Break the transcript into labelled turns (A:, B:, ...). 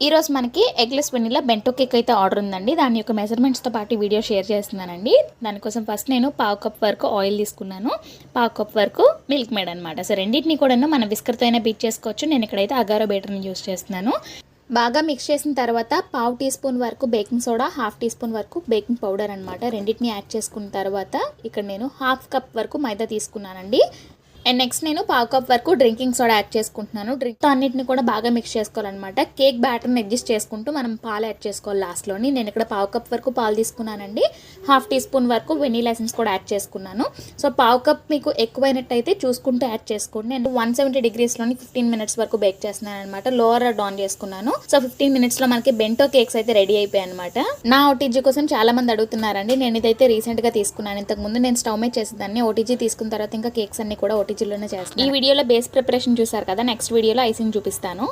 A: ఈరోజు మనకి eggless vanilla bento cake అయితే ఆర్డర్ ఉందండి. దాని యొక్క మెజర్మెంట్స్తో పాటు వీడియో షేర్ చేస్తున్నానండి. దానికోసం ఫస్ట్ నేను పావు కప్ వరకు ఆయిల్ తీసుకున్నాను, పావు కప్ వరకు మిల్క్ మేడ్ అనమాట. సో రెండింటిని కూడా మనం విస్కర్తో అయినా బీట్ చేసుకోవచ్చు. నేను ఇక్కడైతే అగారో బేటర్ని యూస్ చేస్తున్నాను. బాగా మిక్స్ చేసిన తర్వాత పావు టీ స్పూన్ వరకు baking soda, half teaspoon వరకు బేకింగ్ పౌడర్ అనమాట. రెండింటిని యాడ్ చేసుకున్న తర్వాత ఇక్కడ నేను హాఫ్ కప్ వరకు మైదా తీసుకున్నానండి. అండ్ నెక్స్ట్ నేను పావు కప్ వరకు డ్రింకింగ్ సోడా యాడ్ చేసుకుంటున్నాను. డ్రింక్తో అన్నిటిని కూడా బాగా మిక్స్ చేసుకోవాలన్నమాట. కేక్ బ్యాటర్ని అడ్జస్ట్ చేసుకుంటూ మనం పాలు యాడ్ చేసుకోవాలి లాస్ట్లోని. నేను ఇక్కడ పావు కప్ వరకు పాలు తీసుకున్నానండి. హాఫ్ టీ స్పూన్ వరకు వెనీలా ఎసెన్స్ కూడా యాడ్ చేసుకున్నాను. సో పావు కప్ మీకు ఎక్కువైనట్టయితే చూసుకుంటూ యాడ్ చేసుకోండి. నేను 170 degreesలోని 15 minutes వరకు బేక్ చేస్తున్నాను అనమాట. లోవర్ ఆన్ చేసుకున్నాను. సో 15 minutesలో మనకి బెంటో కేక్స్ అయితే రెడీ అయిపోయాయి అనమాట. నా ఓటీజీ కోసం చాలా మంది అడుగుతున్నారండి. నేను ఇదైతే రీసెంట్గా తీసుకున్నాను. ఇంతకుముందు నేను స్టవ్ మీద చేసేదాన్ని. ఓటీజీ తీసుకున్న తర్వాత ఇంకా కేక్స్ అన్ని కూడా ఓటీజీలోనే చేస్తాను. ఈ వీడియోలో బేస్ ప్రిపరేషన్ చూసారు కదా, నెక్స్ట్ వీడియోలో ఐసింగ్ చూపిస్తాను.